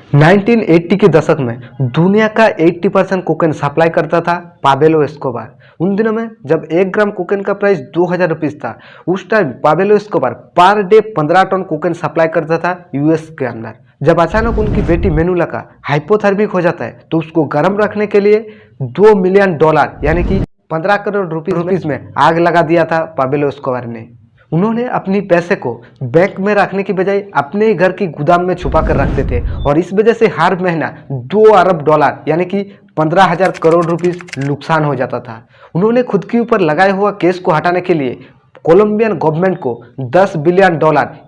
1980 के दशक में दुनिया का 80% कोकेन सप्लाई करता था पाब्लो एस्कोबार। उन दिनों में जब 1 ग्राम कोकेन का प्राइस 2000 रुपीज़ था, उस time Pablo Escobar per day 15 ton cocaine supply करता था यूएस के अंदर। जब अचानक उनकी बेटी मेनुला का हाइपोथर्मिक हो जाता है तो उसको गर्म रखने के लिए $2 मिलियन यानी कि 15 करोड़ रुपीज़ में आग लगा दिया था पाब्लो एस्कोबार ने। उन्होंने अपनी पैसे को बैंक में रखने की बजाय अपने ही घर की गोदाम में छुपा कर रखते थे और इस वजह से हर महीना $2 अरब यानी कि 15,000 करोड़ रुपीस नुकसान हो जाता था। उन्होंने खुद के ऊपर लगाए हुआ केस को हटाने के लिए कोलंबियन गवर्नमेंट को $10 बिलियन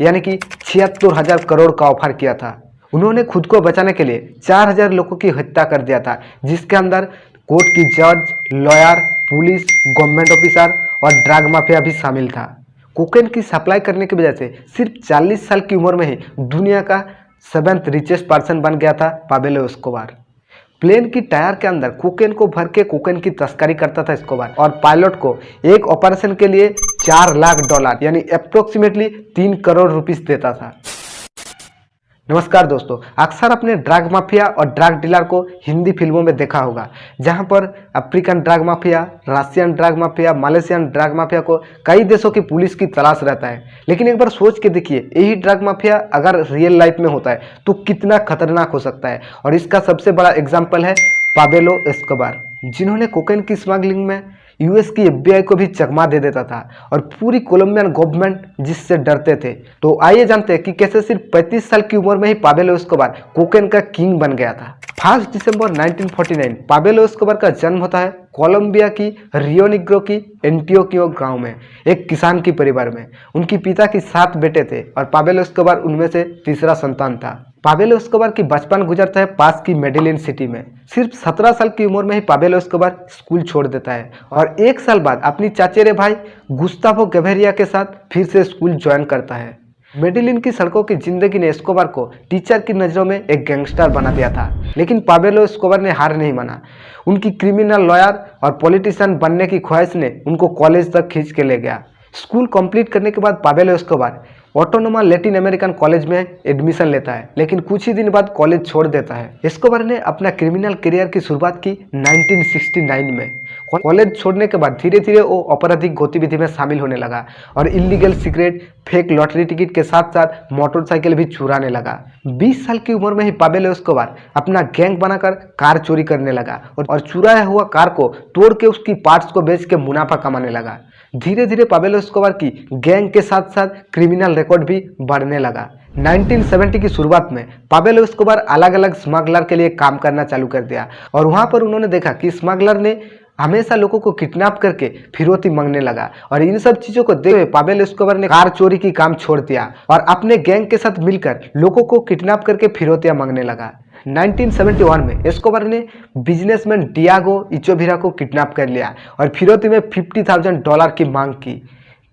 यानी कि 76,000 करोड़ का ऑफर किया था। उन्होंने खुद को बचाने के लिए 4,000 लोगों की हत्या कर दिया था, जिसके अंदर कोर्ट की जज, लॉयर, पुलिस, गवर्नमेंट ऑफिसर और ड्रग माफिया भी शामिल था। कोकेन की सप्लाई करने की वजह से सिर्फ 40 साल की उम्र में ही दुनिया का 7th रिचेस्ट पर्सन बन गया था पाब्लो एस्कोबार। प्लेन की टायर के अंदर कोकेन को भर के कोकेन की तस्करी करता था एस्कोबार और पायलट को एक ऑपरेशन के लिए $4 लाख यानी अप्रोक्सीमेटली 3 करोड़ रुपीस देता था। नमस्कार दोस्तों, अक्सर अपने ड्रग माफिया और ड्रग डीलर को हिंदी फिल्मों में देखा होगा, जहां पर African drug mafia, Russian drug mafia, Malaysian drug mafia को कई देशों की पुलिस की तलाश रहता है। लेकिन एक बार सोच के देखिए, यही ड्रग माफिया अगर रियल लाइफ में होता है तो कितना खतरनाक हो सकता है। और इसका सबसे बड़ा एग्जाम्पल है पाब्लो एस्कोबार, जिन्होंने कोकेन की स्मगलिंग में यूएस की एफबीआई को भी चकमा दे देता था और पूरी कोलंबियन गवर्नमेंट जिससे डरते थे। तो आइए जानते हैं कि कैसे सिर्फ 35 साल की उम्र में ही पाब्लो एस्कोबार कोकेन का किंग बन गया था। 1 दिसंबर 1949 पाब्लो एस्कोबार का जन्म होता है कोलंबिया की रियो निग्रो की एंटियोकियो गांव में एक किसान की परिवार में। उनकी पिता की 7 बेटे थे और पाब्लो एस्कोबार उनमें से तीसरा संतान था। पाब्लो एस्कोबार की बचपन गुजरता है पास की मेडेलिन सिटी में। सिर्फ 17 साल की उम्र में ही पाब्लो एस्कोबार स्कूल छोड़ देता है और 1 साल बाद अपनी चाचेरे भाई गुस्तावो गवेरिया के साथ फिर से स्कूल ज्वाइन करता है। मेडेलिन की सड़कों की जिंदगी ने एस्कोबार को टीचर की नज़रों में एक गैंगस्टर बना दिया था, लेकिन पाब्लो एस्कोबार ने हार नहीं माना। उनकी क्रिमिनल लॉयर और पॉलिटिशियन बनने की ख्वाहिश ने उनको कॉलेज तक खींच के ले गया। स्कूल कंप्लीट करने के बाद Pablo Escobar Autonoma Latin American college में एडमिशन लेता है, लेकिन कुछ ही दिन बाद कॉलेज छोड़ देता है। एस्कोबार ने अपना क्रिमिनल करियर की शुरुआत की 1969 में। कॉलेज छोड़ने के बाद धीरे धीरे वो आपराधिक गतिविधि में शामिल होने लगा और illegal cigarette, fake lottery ticket के साथ साथ मोटरसाइकिल भी चुराने लगा। 20 साल की उम्र में ही पाब्लो एस्कोबार अपना गैंग बनाकर कार चोरी करने लगा और चुराया हुआ कार को तोड़ के उसकी पार्ट्स को बेच के मुनाफा कमाने लगा। धीरे धीरे पाब्लो एस्कोबार की गैंग के साथ साथ क्रिमिनल रिकॉर्ड भी बढ़ने लगा। 1970 की शुरुआत में पाब्लो एस्कोबार अलग अलग स्मगलर के लिए काम करना चालू कर दिया और वहां पर उन्होंने देखा कि स्मगलर ने हमेशा लोगों को किडनैप करके फिरौती मांगने लगा और इन सब चीजों को देखते हुए पाब्लो एस्कोबार ने कार चोरी की काम छोड़ दिया और अपने गैंग के साथ मिलकर लोगों को किडनैप करके फिरौतियां मांगने लगा। 1971 में एस्कोबार ने बिजनेसमैन डियागो इचोविरा को किडनैप कर लिया और फिरौती में $50,000 की मांग की।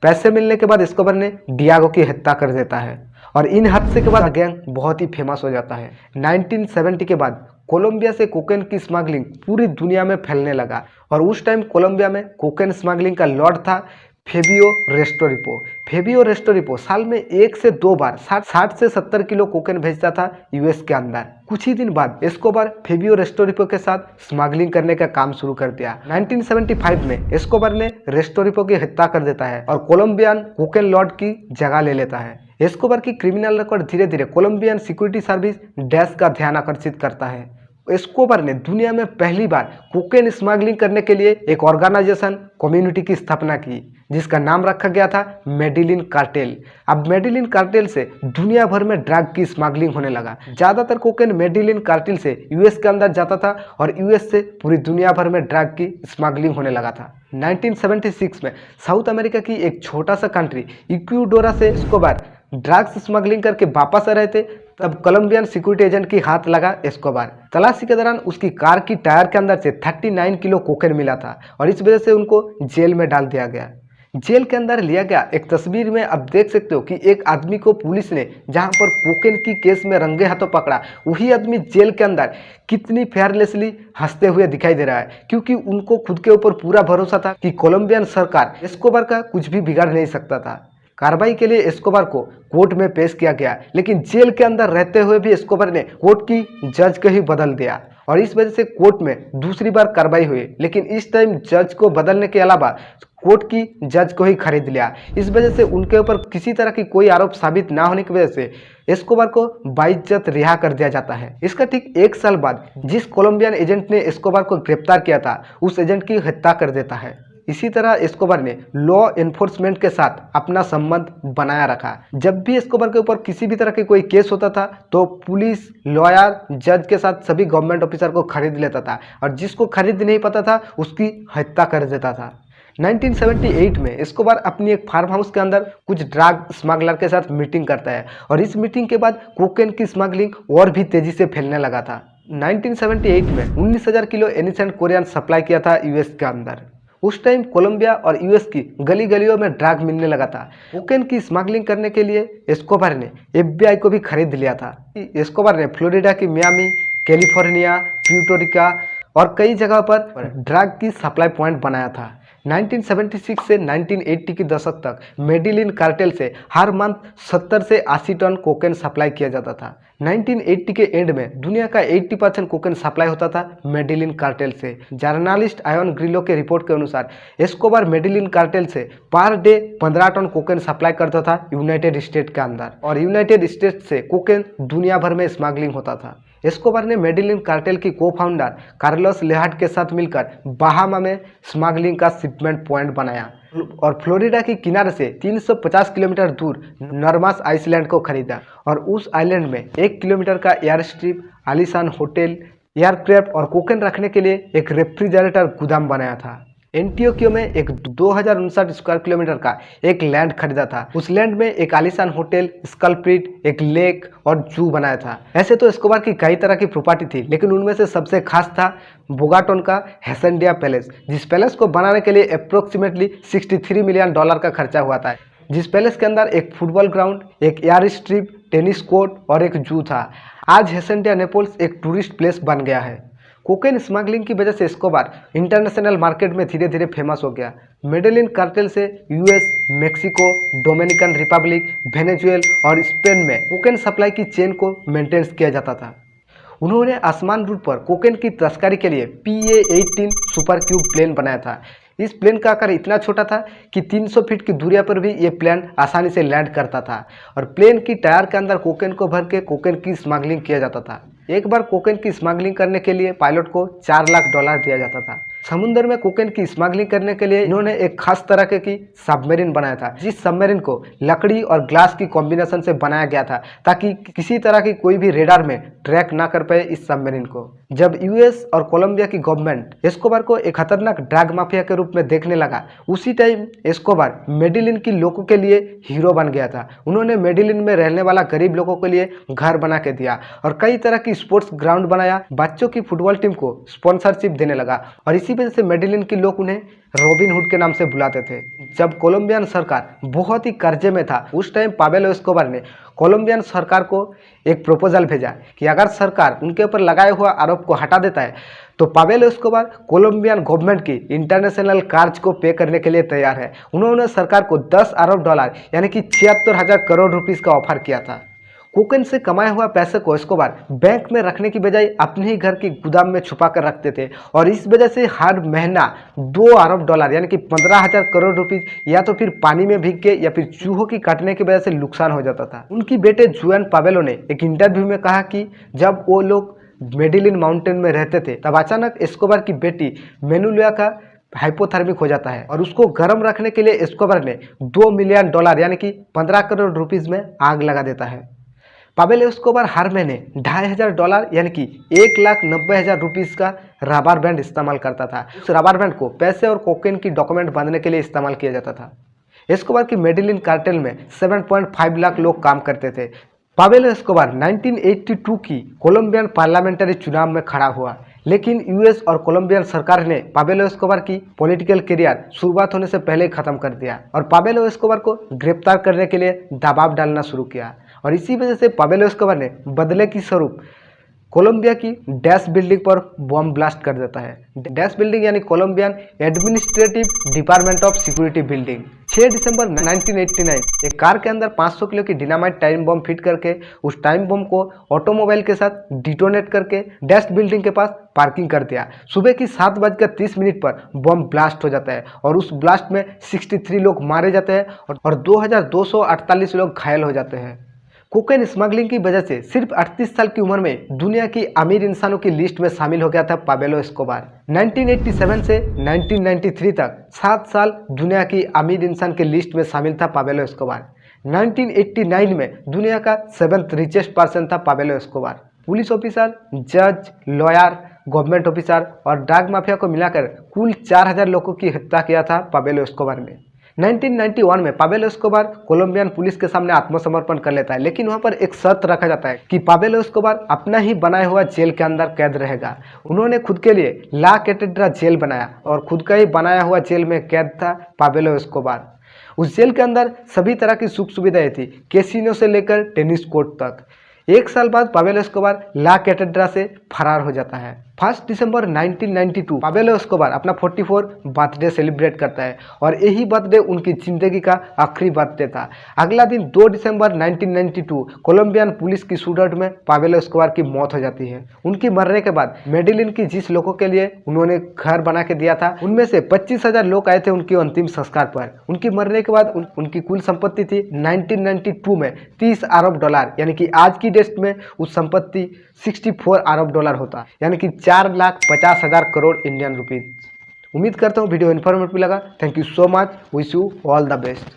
पैसे मिलने के बाद एस्कोबार ने डियागो की हत्या कर देता है और इन हादसे के बाद गैंग बहुत ही फेमस हो जाता है। 1970 के बाद कोलंबिया से कोकेन की स्मगलिंग पूरी दुनिया में फैलने लगा और उस टाइम कोलंबिया में कोकेन स्मगलिंग का लॉर्ड था फेबियो रेस्टोरिपो। फेबियो रेस्टोरिपो साल में 1 से 2 बार 60 से 70 किलो कोकेन भेजता था यूएस के अंदर। कुछ ही दिन बाद एस्कोबार फेबियो रेस्टोरिपो के साथ स्मगलिंग करने का काम शुरू कर दिया। 1975 में एस्कोबार ने रेस्टोरिपो की हत्या कर देता है और कोलंबियन कोकेन लॉर्ड की जगह ले लेता है। एस्कोबार की क्रिमिनल रिकॉर्ड धीरे धीरे कोलंबियन सिक्योरिटी सर्विस डैश का ध्यान आकर्षित करता है। एस्कोबार ने दुनिया में पहली बार कोकेन स्मगलिंग करने के लिए एक ऑर्गेनाइजेशन कम्युनिटी की स्थापना की, जिसका नाम रखा गया था मेडेलिन कार्टेल। अब मेडेलिन कार्टेल से दुनिया भर में ड्रग की स्मगलिंग होने लगा। ज्यादातर कोकेन मेडेलिन कार्टेल से यूएस के अंदर जाता था और यूएस से पूरी दुनिया भर में ड्रग की स्मगलिंग होने लगा था। 1976 में साउथ अमेरिका की एक छोटा सा कंट्री इक्वाडोर से एस्कोबार ड्रग्स स्मगलिंग करके वापस आ रहे थे, तब कोलंबियन सिक्योरिटी एजेंट की हाथ लगा एस्कोबार। तलाशी के दौरान उसकी कार की टायर के अंदर से 39 किलो कोकेन मिला था और इस वजह से उनको जेल में डाल दिया गया। जेल के अंदर लिया गया एक तस्वीर में आप देख सकते हो कि एक आदमी को पुलिस ने जहां पर कोकेन की केस में रंगे हाथों पकड़ा, वही आदमी जेल के अंदर कितनी फेयरलेसली हंसते हुए दिखाई दे रहा है, क्योंकि उनको खुद के ऊपर पूरा भरोसा था कि कोलंबियन सरकार एस्कोबार का कुछ भी बिगाड़ नहीं सकता था। कार्रवाई के लिए एस्कोबार को कोर्ट में पेश किया गया, लेकिन जेल के अंदर रहते हुए भी एस्कोबार ने कोर्ट की जज को ही बदल दिया और इस वजह से कोर्ट में दूसरी बार कार्रवाई हुई, लेकिन इस टाइम जज को बदलने के अलावा कोर्ट की जज को ही खरीद लिया। इस वजह से उनके ऊपर किसी तरह की कोई आरोप साबित ना होने की वजह से एस्कोबार को बाइज्जत रिहा कर दिया जाता है। इसका ठीक 1 साल बाद जिस कोलंबियन एजेंट ने एस्कोबार को गिरफ्तार किया था, उस एजेंट की हत्या कर देता है। इसी तरह एस्कोबार ने लॉ एनफोर्समेंट के साथ अपना संबंध बनाया रखा। जब भी एस्कोबार के ऊपर किसी भी तरह के कोई केस होता था तो पुलिस, लॉयर, जज के साथ सभी गवर्नमेंट ऑफिसर को खरीद लेता था और जिसको खरीद नहीं पाता था उसकी हत्या कर देता था। 1978 में एस्कोबार अपनी एक फार्म हाउस के अंदर कुछ ड्रग स्मगलर के साथ मीटिंग करता है और इस मीटिंग के बाद कोकेन की स्मगलिंग और भी तेजी से फैलने लगा था। 1978 में 19,000 किलो एनिसेंट कोरियन सप्लाई किया था यूएस के अंदर। उस टाइम कोलंबिया और यूएस की गली गलियों में ड्रग मिलने लगा था। कोकेन की स्मगलिंग करने के लिए एस्कोबार ने एफबीआई को भी खरीद लिया था। एस्कोबार ने फ्लोरिडा की मियामी, कैलिफोर्निया, प्यूर्टो और कई जगह पर ड्रग की सप्लाई पॉइंट बनाया था। 1976 से 1980 के दशक तक मेडिलिन कार्टेल से हर मंथ 70 से 80 टन कोकेन सप्लाई किया जाता था। 1980 के एंड में दुनिया का 80% कोकेन सप्लाई होता था मेडिलिन कार्टेल से। जर्नलिस्ट आयन ग्रिलो के रिपोर्ट के अनुसार एस्कोबार मेडिलिन कार्टेल से पर डे 15 टन कोकेन सप्लाई करता था यूनाइटेड स्टेट के अंदर और यूनाइटेड स्टेट से कोकेन दुनिया भर में स्मगलिंग होता था। एस्कोबार ने मेडिलिन कार्टेल की को-फाउंडर कार्लोस लेहाट के साथ मिलकर बहामा में स्मगलिंग का शिपमेंट पॉइंट बनाया और फ्लोरिडा के किनारे से 350 किलोमीटर दूर नॉर्मास आइसलैंड को खरीदा और उस आइलैंड में 1 किलोमीटर का एयर स्ट्रिप, आलीशान होटल, एयरक्राफ्ट और कोकेन रखने के लिए एक रेफ्रिजरेटर गोदाम बनाया था। एंटियोकियो में एक 2059 स्क्वायर किलोमीटर का एक लैंड खरीदा था। उस लैंड में एक आलीशान होटल, स्कल्प्ट, एक लेक और जू बनाया था। ऐसे तो एस्कोबार की कई तरह की प्रॉपर्टी थी, लेकिन उनमें से सबसे खास था बोगाटोन का हेसेंडिया पैलेस, जिस पैलेस को बनाने के लिए अप्रोक्सीमेटली $63 मिलियन का खर्चा हुआ था। जिस पैलेस के अंदर एक फुटबॉल ग्राउंड, एक एयर स्ट्रिप, टेनिस कोर्ट और एक जू था। आज हेसेंडिया नेपोल्स एक टूरिस्ट प्लेस बन गया है। कोकेन स्मगलिंग की वजह से एस्कोबार इंटरनेशनल मार्केट में धीरे धीरे फेमस हो गया। मेडेलिन कार्टेल से यूएस, मेक्सिको, डोमिनिकन रिपब्लिक, वेनेजुएल और स्पेन में कोकेन सप्लाई की चेन को मेंटेन किया जाता था। उन्होंने आसमान रूट पर कोकेन की तस्करी के लिए PA-18 सुपर क्यूब प्लेन बनाया था। इस प्लेन का आकार इतना छोटा था कि 300 फीट की दूरी पर भी ये प्लेन आसानी से लैंड करता था और प्लेन की टायर के अंदर कोकेन को भर के कोकेन की स्मगलिंग किया जाता था। एक बार कोकेन की स्मगलिंग करने के लिए पायलट को $4 लाख दिया जाता था। समुद्र में कोकेन की स्मगलिंग करने के लिए इन्होंने एक खास तरह की सबमरीन बनाया था, जिस सबमरीन को लकड़ी और ग्लास की कॉम्बिनेशन से बनाया गया था ताकि किसी तरह की कोई भी रेडार में ट्रैक ना कर पाए इस सबमरीन को। जब यूएस और कोलंबिया की गवर्नमेंट एस्कोबार को एक खतरनाक ड्रग माफिया के रूप में देखने लगा, उसी टाइम एस्कोबार मेडिलिन की लोगों के लिए हीरो बन गया था। उन्होंने मेडिलिन में रहने वाला गरीब लोगों के लिए घर बना के दिया और कई तरह की स्पोर्ट्स ग्राउंड बनाया, बच्चों की फुटबॉल टीम को स्पॉन्सरशिप देने लगा और इसी वजह से मेडिलिन के लोग उन्हें रॉबिन हुड के नाम से बुलाते थे। जब कोलंबियन सरकार बहुत ही कर्जे में था, उस टाइम पावेलो एस्कोबार ने कोलंबियन सरकार को एक प्रपोजल भेजा कि अगर सरकार उनके ऊपर लगाए हुआ आरोप को हटा देता है तो पावेलो एस्कोबार कोलंबियन गवर्नमेंट की इंटरनेशनल कर्ज को पे करने के लिए तैयार है। उन्होंने सरकार को $10 अरब यानी कि 76,000 करोड़ रुपीस का ऑफर किया था। कोकेन से कमाए हुआ पैसे को एस्कोबार बैंक में रखने की बजाय अपने ही घर की गोदाम में छुपा कर रखते थे और इस वजह से हर महीना $2 अरब यानी कि 15,000 करोड़ रुपीस या तो फिर पानी में भीग के या फिर चूहों की काटने की वजह से नुकसान हो जाता था। उनकी बेटे जुआन पावेलो ने एक इंटरव्यू में कहा कि जब वो लोग मेडिलिन माउंटेन में रहते थे तब अचानक एस्कोबार की बेटी मेनुलिया का हाइपोथर्मिक हो जाता है और उसको गर्म रखने के लिए एस्कोबार ने $2 मिलियन यानी कि 15 करोड़ रुपीस में आग लगा देता है। पावेलो एस्कोबार हर महीने $2,500 यानी कि 1,90,000 रुपीस का रबर बैंड इस्तेमाल करता था। उस रबर बैंड को पैसे और कोकेन की डॉक्यूमेंट बांधने के लिए इस्तेमाल किया जाता था। एस्कोबार की मेडिलिन कार्टेल में 7.5 लाख लोग काम करते थे। पावेलो एस्कोबार 1982 की कोलंबियन पार्लियामेंट्री चुनाव में खड़ा हुआ, लेकिन यूएस और कोलंबियन सरकार ने पावेलो एस्कोबार की पॉलिटिकल करियर शुरुआत होने से पहले खत्म कर दिया और पावेलो एस्कोबार को गिरफ्तार करने के लिए दबाव डालना शुरू किया और इसी वजह से पावेलो एस्कोबार ने बदले की स्वरूप कोलंबिया की डैश बिल्डिंग पर बम ब्लास्ट कर देता है। डैश बिल्डिंग यानी Colombian administrative department of security building. 6 दिसंबर 1989 एक कार के अंदर 500 किलो की डिनामाइट टाइम बम फिट करके उस टाइम बम को ऑटोमोबाइल के साथ डिटोनेट करके डैश बिल्डिंग के पास पार्किंग कर दिया। सुबह की 7:30 पर बम ब्लास्ट हो जाता है और उस ब्लास्ट में 63 लोग मारे जाते हैं और 2248 लोग घायल हो जाते हैं। कोकेन स्मगलिंग की वजह से सिर्फ 38 साल की उम्र में दुनिया की अमीर इंसानों की लिस्ट में शामिल हो गया था पाब्लो एस्कोबार। 1987 से 1993 तक 7 साल दुनिया की अमीर इंसान की लिस्ट में शामिल था पाब्लो एस्कोबार। 1989 में दुनिया का 7th रिचेस्ट पर्सन था पाब्लो एस्कोबार। पुलिस ऑफिसर, जज, लॉयर, गवर्नमेंट ऑफिसर और ड्रग माफिया को मिलाकर कुल 4000 लोगों की हत्या किया था पाब्लो एस्कोबार ने। 1991 में पाब्लो एस्कोबार कोलंबियन पुलिस के सामने आत्मसमर्पण कर लेता है, लेकिन वहां पर एक शर्त रखा जाता है कि पाब्लो एस्कोबार अपना ही बनाया हुआ जेल के अंदर कैद रहेगा। उन्होंने खुद के लिए ला कैथेड्रा जेल बनाया और खुद का ही बनाया हुआ जेल में कैद था पाब्लो एस्कोबार। उस जेल के अंदर सभी तरह की सुख सुविधाएं थी, कैसीनो से लेकर टेनिस कोर्ट तक। 1 साल बाद पाब्लो एस्कोबार ला कैथेड्रा से फरार हो जाता है। 1 दिसंबर 1992 पाब्लो एस्कोबार अपना 44 बर्थडे सेलिब्रेट करता है और यही बर्थडे उनकी जिंदगी का आखिरी बर्थडे था। अगला दिन 2 दिसंबर 1992 कोलंबियन पुलिस की शूटआउट में पाब्लो एस्कोबार की मौत हो जाती है। उनकी मरने के बाद मेडिलिन की जिस लोगों के लिए उन्होंने घर बना के दिया था, उनमें से 25,000 लोग आए थे उनके अंतिम संस्कार पर। उनकी मरने के बाद उनकी कुल संपत्ति थी 1992 में $30 अरब, यानी कि आज की डेट में उस संपत्ति $64 अरब होता, यानी कि 4,50,000 करोड़ इंडियन रुपीज। उम्मीद करता हूँ वीडियो इन्फॉर्मेटिव लगा। Thank you so much. Wish you all the best.